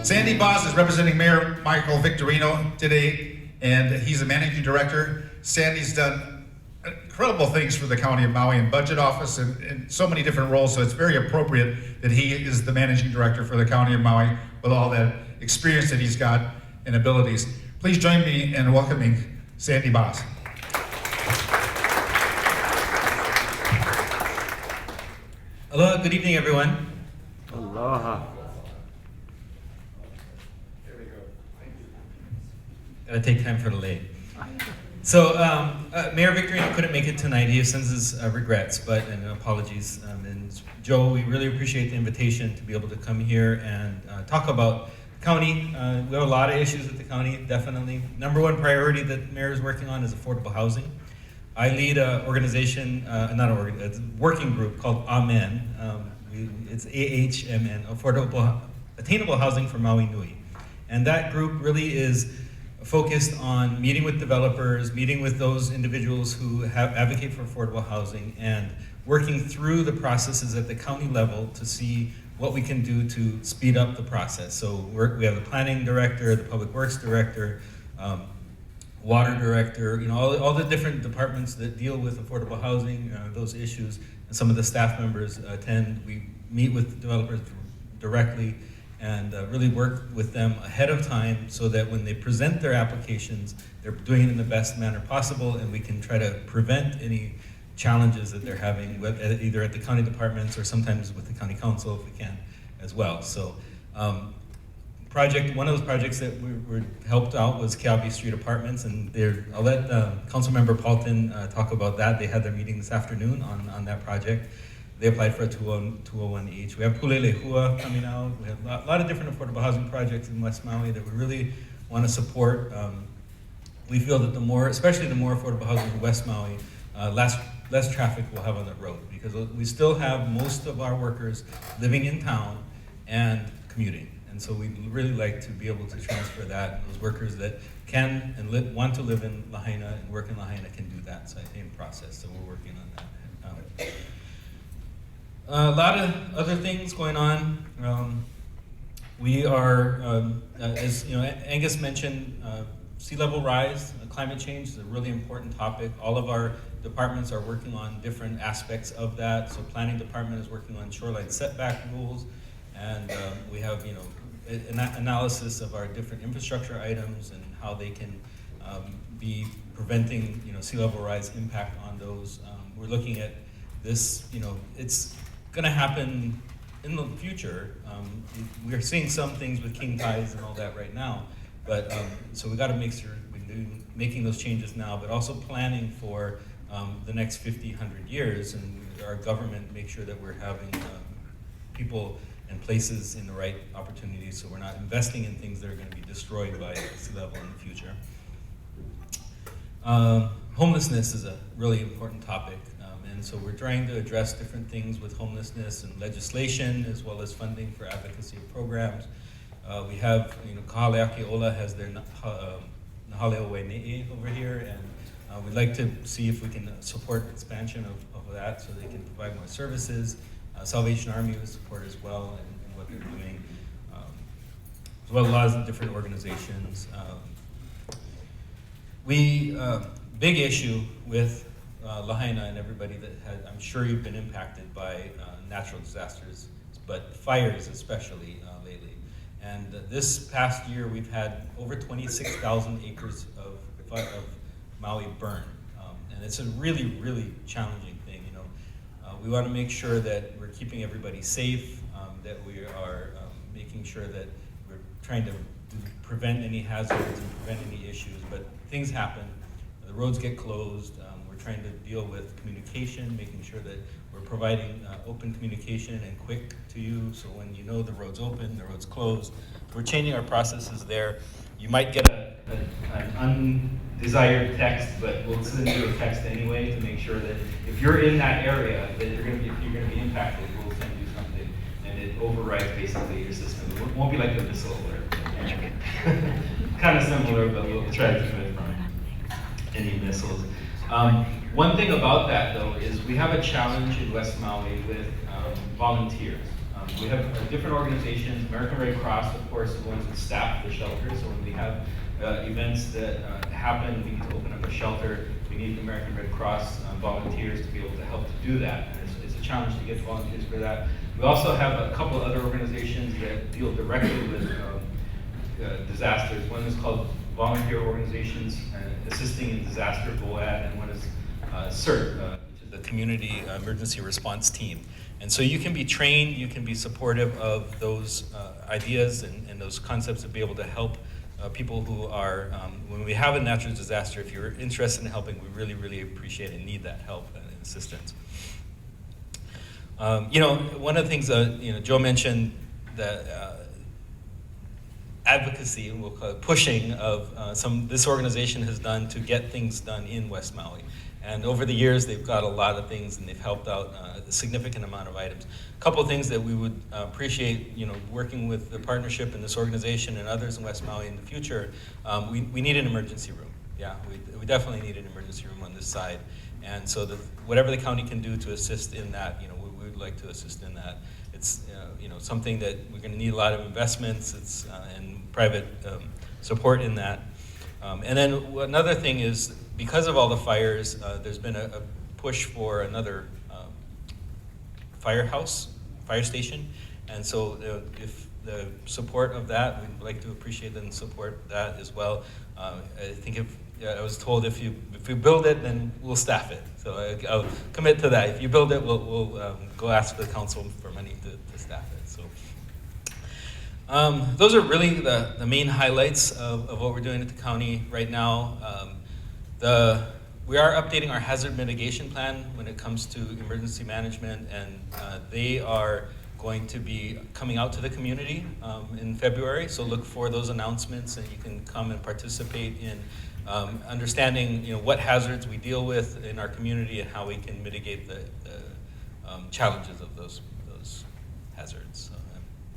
Sandy Boss is representing Mayor Michael Victorino today, and he's the managing director. Sandy's done incredible things for the County of Maui in budget office and so many different roles, so it's very appropriate that he is the managing director for the County of Maui with all that experience that he's got and abilities. Please join me in welcoming Sandy Boss. Aloha, good evening, everyone. Aloha. There we go. Thank you. Gotta take time for the late. So, Mayor Victorino couldn't make it tonight. He sends his regrets, and apologies. And Joe, we really appreciate the invitation to be able to come here and talk about the county. We have a lot of issues with the county, definitely. Number one priority that the mayor is working on is affordable housing. I lead an organization, it's a working group called AMEN. It's AHMN, Attainable Housing for Maui Nui. And that group really is focused on meeting with developers, meeting with those individuals who advocate for affordable housing, and working through the processes at the county level to see what we can do to speed up the process. So we have the planning director, the public works director, water director, all the different departments that deal with affordable housing, those issues, and some of the staff members attend. We meet with developers directly and really work with them ahead of time so that when they present their applications, they're doing it in the best manner possible, and we can try to prevent any challenges that they're having, either at the county departments or sometimes with the county council if we can as well. So. One of those projects that we were helped out was Keawe Street Apartments, and I'll let Councilmember Paltin talk about that. They had their meeting this afternoon on that project. They applied for a 201 each. We have Pulele Hua coming out. We have a lot of different affordable housing projects in West Maui that we really want to support. We feel that especially the more affordable housing in West Maui, less traffic we'll have on the road, because we still have most of our workers living in town and commuting. And so we'd really like to be able to transfer that. Those workers that can and want to live in Lahaina and work in Lahaina can do that same process. So we're working on that. A lot of other things going on. We are, as Angus mentioned, sea level rise, climate change is a really important topic. All of our departments are working on different aspects of that. So planning department is working on shoreline setback rules, and we have an analysis of our different infrastructure items and how they can be preventing sea level rise impact on those. We're looking at this, it's going to happen in the future. We're seeing some things with king tides and all that right now, but so we got to make sure we're making those changes now, but also planning for the next 50, 100 years, and our government make sure that we're having people and places in the right opportunities, so we're not investing in things that are going to be destroyed by sea level in the future. Homelessness is a really important topic, and so we're trying to address different things with homelessness and legislation, as well as funding for advocacy programs. We have, Kahaleaki Ola has their Nahaleo Waine'i over here, and we'd like to see if we can support expansion of that so they can provide more services. Salvation Army with support as well and what they're doing, as well as a lot of different organizations. Big issue with Lahaina and everybody that I'm sure you've been impacted by natural disasters, but fires especially lately. And this past year we've had over 26,000 acres of Maui burn. And it's a really, really challenging thing. We want to make sure that we're keeping everybody safe, that we are making sure that we're trying to prevent any hazards and prevent any issues, but things happen. The roads get closed. We're trying to deal with communication, making sure that we're providing open communication and quick to you, so when you know the road's open, the road's closed. We're changing our processes there. You might get an undesired text, but we'll send you a text anyway to make sure that if you're in that area, that if you're going to be impacted, we'll send you something, and it overrides basically your system. It won't be like the missile alert. Kind of similar, but we'll try to keep it from any missiles. One thing about that though is we have a challenge in West Maui with volunteers. We have different organizations. American Red Cross, of course, is the ones that staff the shelters. So when we have events that happen, we need to open up a shelter. We need the American Red Cross volunteers to be able to help to do that. And it's a challenge to get volunteers for that. We also have a couple of other organizations that deal directly with disasters. One is called Volunteer Organizations Assisting in Disaster, VOAD, and one is CERT, which is the Community Emergency Response Team. And so you can be trained, you can be supportive of those ideas and those concepts to be able to help people who are, when we have a natural disaster, if you're interested in helping, we really, really appreciate and need that help and assistance. One of the things, Joe mentioned the advocacy, we'll call it pushing of this organization has done to get things done in West Maui. And over the years, they've got a lot of things and they've helped out a significant amount of items. A couple of things that we would appreciate, working with the partnership and this organization and others in West Maui in the future, we need an emergency room. Yeah, we definitely need an emergency room on this side. And so whatever the county can do to assist in that, we would like to assist in that. It's something that we're going to need a lot of investments and private support in that. And then another thing is, because of all the fires, there's been a push for another fire station. And so if the support of that, we'd like to appreciate and support that as well. I think I was told if you build it, then we'll staff it. So I'll commit to that. If you build it, we'll go ask the council for money to staff it. So those are really the main highlights of what we're doing at the county right now. We are updating our hazard mitigation plan when it comes to emergency management, and they are going to be coming out to the community in February. So look for those announcements, and you can come and participate in understanding what hazards we deal with in our community and how we can mitigate the challenges of those hazards,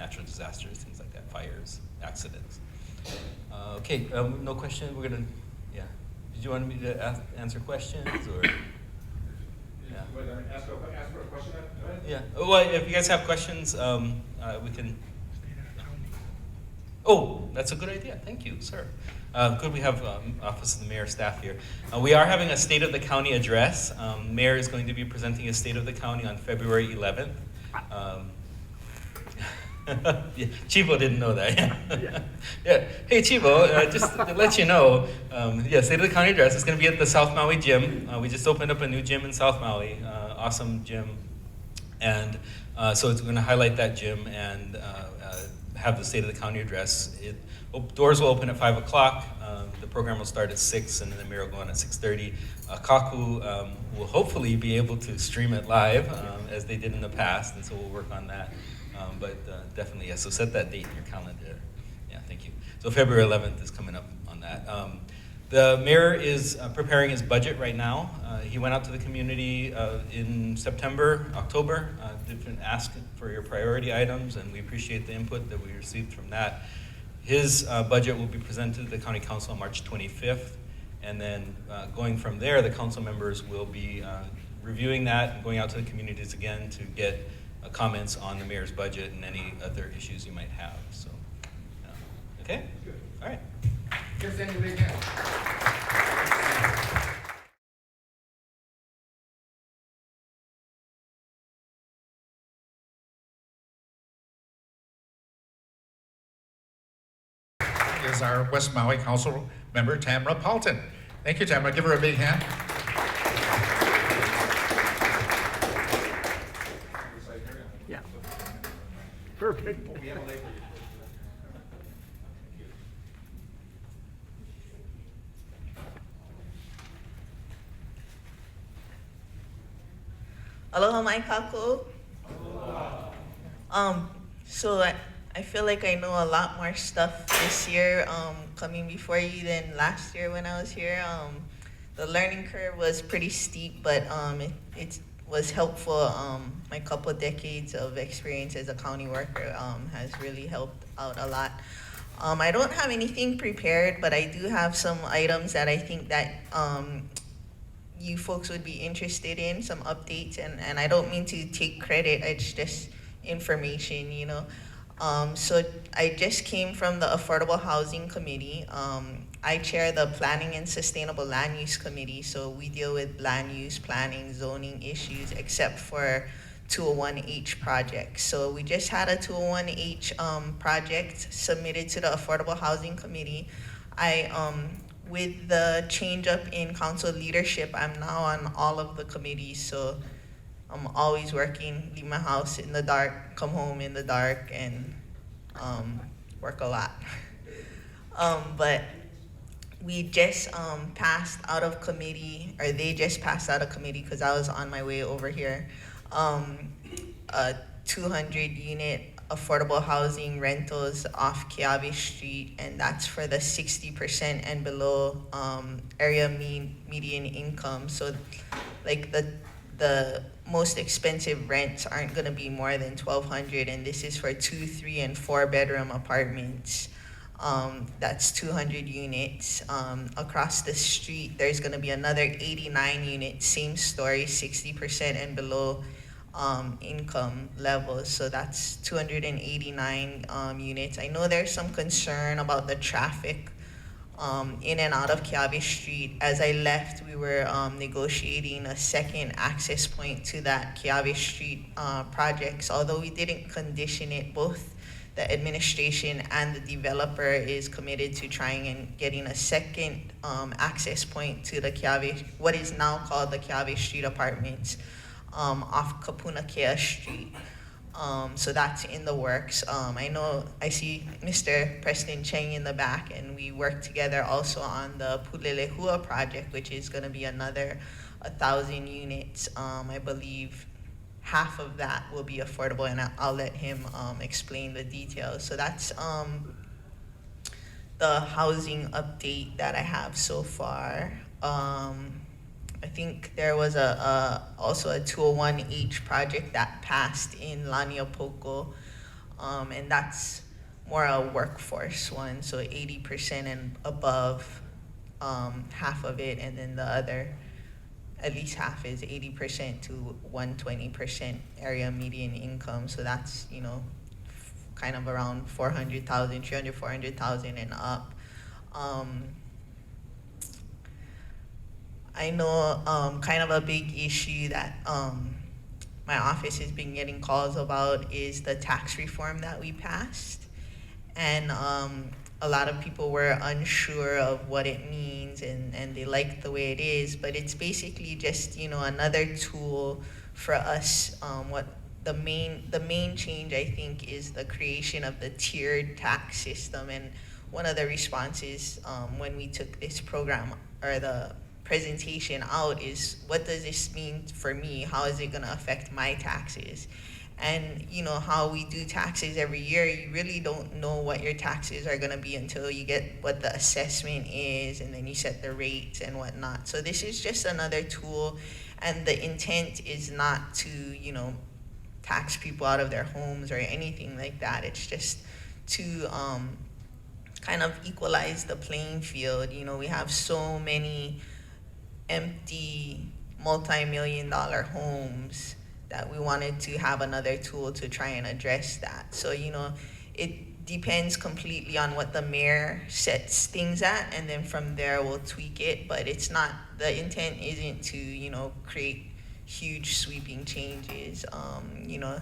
natural disasters, things like that, fires, accidents. Okay, no question. We're gonna, yeah. Did you want me to answer questions or? Yeah. Ask for a question. Yeah. Well, if you guys have questions, we can. Oh, that's a good idea. Thank you, sir. Good, we have Office of the Mayor staff here. We are having a State of the County address. Mayor is going to be presenting a State of the County on February 11th. Yeah, Chivo didn't know that. Yeah. Yeah. Hey, Chivo, just to let you know, State of the County address is going to be at the South Maui Gym. We just opened up a new gym in South Maui, awesome gym. And so it's going to highlight that gym and have the State of the County address. Doors will open at 5 o'clock. The program will start at 6, and then the mayor will go on at 6:30. Kaku will hopefully be able to stream it live, as they did in the past, and so we'll work on that. But definitely, yes, so set that date in your calendar. Yeah, thank you. So February 11th is coming up on that. The mayor is preparing his budget right now. He went out to the community in September, October, different ask for your priority items, and we appreciate the input that we received from that. His budget will be presented to the County Council on March 25th, and then going from there, the council members will be reviewing that and going out to the communities again to get comments on the mayor's budget and any other issues you might have. So, okay? Good. All right. Give Sandy a big hand. Is our West Maui Council member, Tamara Paltin. Thank you, Tamara. Give her a big hand. Yeah. Perfect. We have a label. Aloha mai kako. So I feel like I know a lot more stuff this year coming before you than last year when I was here. The learning curve was pretty steep, but it was helpful. My couple decades of experience as a county worker has really helped out a lot. I don't have anything prepared, but I do have some items that I think that you folks would be interested in, some updates, and I don't mean to take credit. It's just information, you know. So I just came from the Affordable Housing Committee. I chair the Planning and Sustainable Land Use Committee, so we deal with land use, planning, zoning issues, except for 201H projects. So we just had a 201H project submitted to the Affordable Housing Committee. With the change up in council leadership, I'm now on all of the committees, so I'm always working, leave my house in the dark, come home in the dark, and work a lot. But we just passed out of committee, or they just passed out of committee because I was on my way over here, a 200-unit affordable housing rentals off Kiawe Street, and that's for the 60% and below area median income. So like the most expensive rents aren't gonna be more than $1,200, and this is for 2, 3, and 4 bedroom apartments. That's 200 units. Across the street, there's gonna be another 89 units, same story, 60% and below income levels. So that's 289 units. I know there's some concern about the traffic in and out of Kiawe Street. As I left, we were negotiating a second access point to that Kiawe Street projects. Although we didn't condition it, both the administration and the developer is committed to trying and getting a second access point to the Kiawe, what is now called the Kiawe Street Apartments, off Kapuna Kea Street. So that's in the works. I know I see Mr. Preston Cheng in the back, and we work together also on the Pulelehua project, which is gonna be another 1,000 units. I believe half of that will be affordable, and I'll let him explain the details. So that's the housing update that I have so far. I think there was also a 201H project that passed in Laniapoko, and that's more a workforce one, so 80% and above, half of it, and then the other, at least half is 80% to 120% area median income. So that's, you know, kind of around 400,000, 300, 400,000 and up. I know kind of a big issue that my office has been getting calls about is the tax reform that we passed. And a lot of people were unsure of what it means, and they like the way it is, but it's basically just, you know, another tool for us. What the main change, I think, is the creation of the tiered tax system. And one of the responses when we took this program, or the presentation out, is what does this mean for me? How is it going to affect my taxes? And you know how we do taxes every year, you really don't know what your taxes are going to be until you get what the assessment is, and then you set the rates and whatnot. So this is just another tool, and the intent is not to, you know, tax people out of their homes or anything like that. It's just to kind of equalize the playing field. You know, we have so many empty multi-million-dollar homes that we wanted to have another tool to try and address that. So, you know, it depends completely on what the mayor sets things at, and then from there we'll tweak it. But it's not, the intent isn't to, you know, create huge sweeping changes. You know,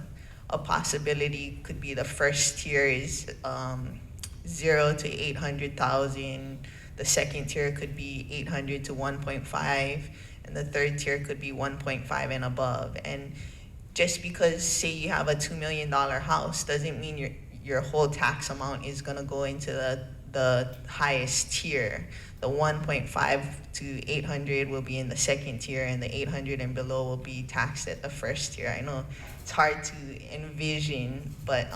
a possibility could be the first tier is 0 to 800,000. The second tier could be 800 to 1.5, and the third tier could be 1.5 and above. And just because, say, you have a $2 million house doesn't mean your whole tax amount is gonna go into the highest tier. The 1.5 to 800 will be in the second tier, and the 800 and below will be taxed at the first tier. I know it's hard to envision, but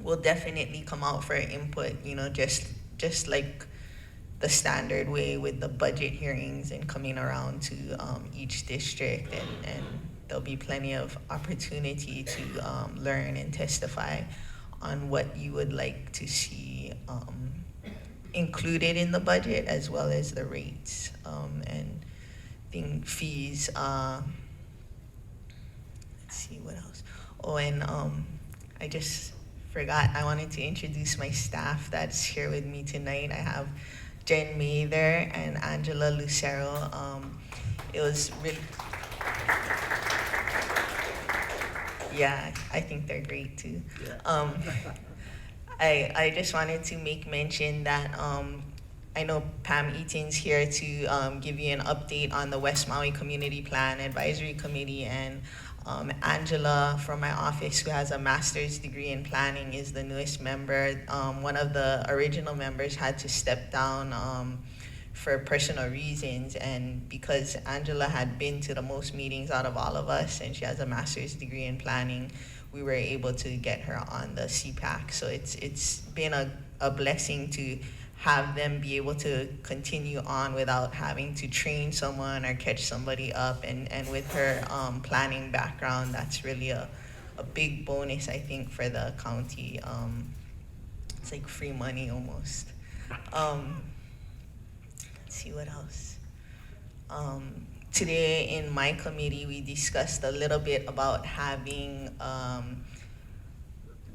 we'll definitely come out for input, you know, just like the standard way with the budget hearings and coming around to each district, and there'll be plenty of opportunity to learn and testify on what you would like to see included in the budget, as well as the rates and fees. Let's see what else. Oh, and I just forgot, I wanted to introduce my staff that's here with me tonight. I have Jen Mather and Angela Lucero. It was really, yeah, I think they're great too. I just wanted to make mention that I know Pam Eaton's here to give you an update on the West Maui Community Plan Advisory Committee, and Angela from my office, who has a master's degree in planning, is the newest member. One of the original members had to step down for personal reasons, and because Angela had been to the most meetings out of all of us and she has a master's degree in planning, we were able to get her on the CPAC. So it's been a blessing to have them be able to continue on without having to train someone or catch somebody up. And with her planning background, that's really a big bonus, I think, for the county. It's like free money almost. Let's see what else. Today in my committee, we discussed a little bit about having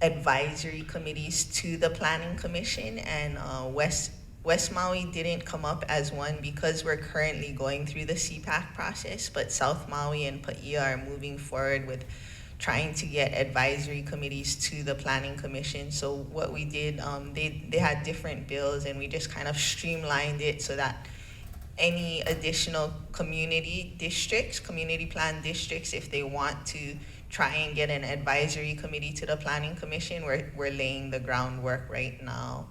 advisory committees to the Planning Commission, and West Maui didn't come up as one because we're currently going through the CPAC process, but South Maui and Paia are moving forward with trying to get advisory committees to the Planning Commission. So what we did, they had different bills, and we just kind of streamlined it so that any additional community districts, community plan districts, if they want to try and get an advisory committee to the Planning Commission, we're laying the groundwork right now.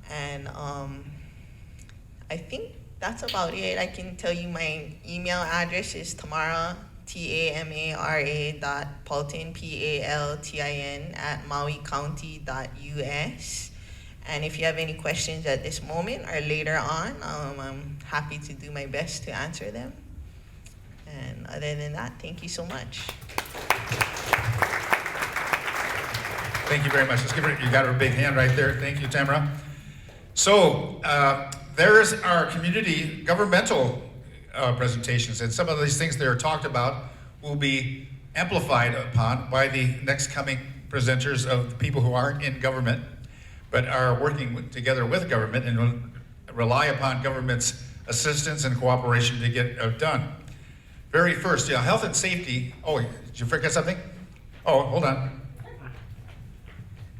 And I think that's about it. I can tell you my email address is Tamara, Tamara.Paltin, Paltin, @mauicounty.us. And if you have any questions at this moment or later on, I'm happy to do my best to answer them. And other than that, thank you so much. Thank you very much. Let's give her, you got her big hand right there. Thank you, Tamara. So there's our community governmental presentations, and some of these things that are talked about will be amplified upon by the next coming presenters of the people who aren't in government, but are working together with government and rely upon government's assistance and cooperation to get it done. Very first, yeah, health and safety. Oh, did you forget something? Oh, hold on.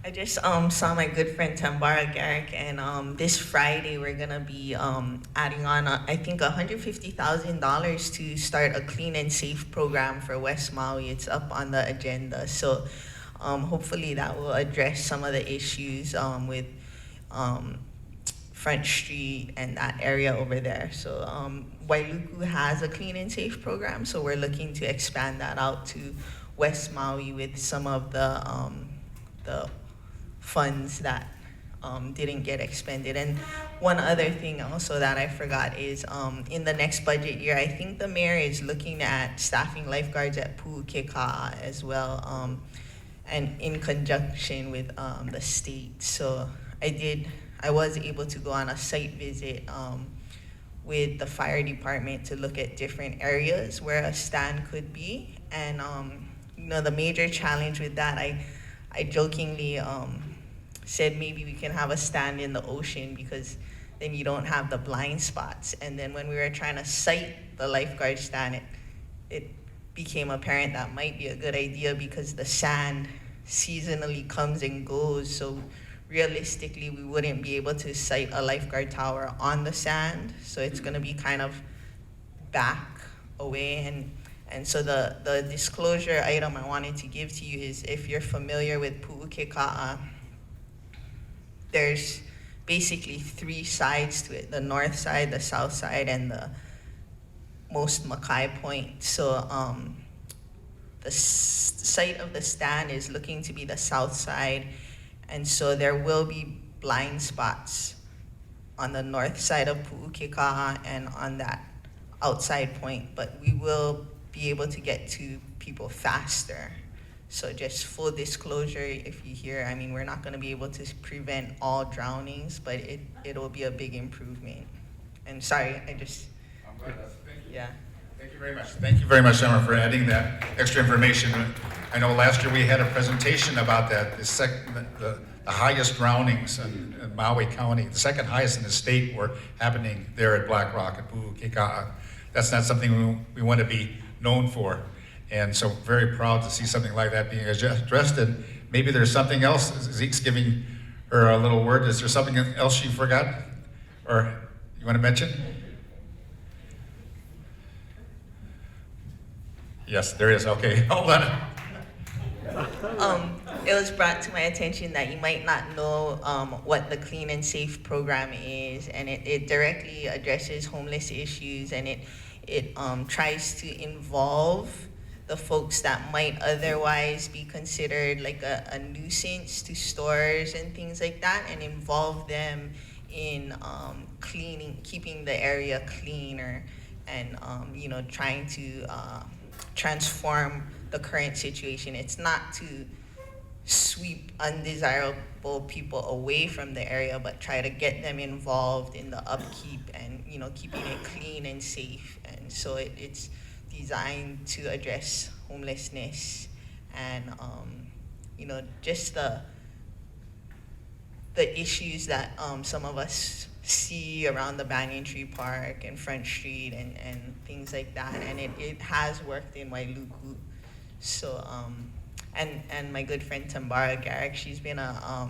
I just saw my good friend Tamara Garrick, and this Friday we're gonna be adding on, I think, $150,000 to start a clean and safe program for West Maui. It's up on the agenda, so hopefully that will address some of the issues with Front Street and that area over there. So Wailuku has a clean and safe program, so we're looking to expand that out to West Maui with some of the funds that didn't get expended. And one other thing also that I forgot is in the next budget year, I think the mayor is looking at staffing lifeguards at Pu'ukeka'a as well, and in conjunction with the state. So I was able to go on a site visit with the fire department to look at different areas where a stand could be. And you know, the major challenge with that, I jokingly said maybe we can have a stand in the ocean because then you don't have the blind spots. And then when we were trying to site the lifeguard stand, it became apparent that might be a good idea because the sand seasonally comes and goes. So realistically, we wouldn't be able to site a lifeguard tower on the sand. So it's gonna be kind of back away. And so the disclosure item I wanted to give to you is, if you're familiar with Pu'ukeka'a, there's basically 3 sides to it: the north side, the south side, and the most Makai point. So the site of the stand is looking to be the south side, and so there will be blind spots on the north side of Pu'ukeka'a and on that outside point, but we will be able to get to people faster. So just full disclosure, if you hear, I mean, we're not gonna be able to prevent all drownings, but it'll be a big improvement. And sorry, I'm glad that's, thank you. yeah. Thank you very much. Thank you very much, Tamara, for adding that extra information. I know last year we had a presentation about that, the highest drownings in Maui County, the second highest in the state were happening there at Black Rock and Pu'ukeka'a. That's not something we want to be known for. And so very proud to see something like that being addressed. And maybe there's something else. Zeke's giving her a little word. Is there something else she forgot? Or you want to mention? Yes, there is. Okay, hold on. It was brought to my attention that you might not know what the Clean and Safe program is, and it directly addresses homeless issues, and it tries to involve the folks that might otherwise be considered like a nuisance to stores and things like that, and involve them in keeping the area cleaner, and trying to transform the current situation. It's not to sweep undesirable people away from the area, but try to get them involved in the upkeep and keeping it clean and safe. And so it's designed to address homelessness and just the issues that some of us see around the Banyan Tree Park and Front Street and things like that. And it has worked in Wailuku. So and my good friend Tamara Garrick, she's been a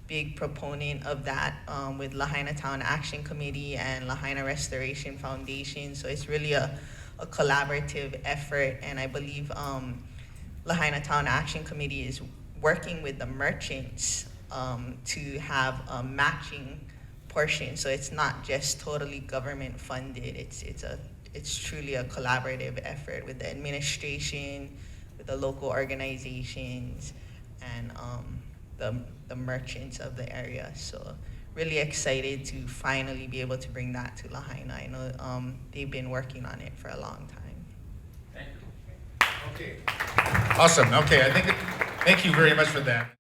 big proponent of that with Lahaina Town Action Committee and Lahaina Restoration Foundation. So it's really a collaborative effort, and I believe Lahaina Town Action Committee is working with the merchants to have a matching portion. So it's not just totally government funded. It's truly a collaborative effort with the administration, with the local organizations, and the merchants of the area. So really excited to finally be able to bring that to Lahaina. I know they've been working on it for a long time. Thank you. Okay. Awesome. Okay, thank you very much for that.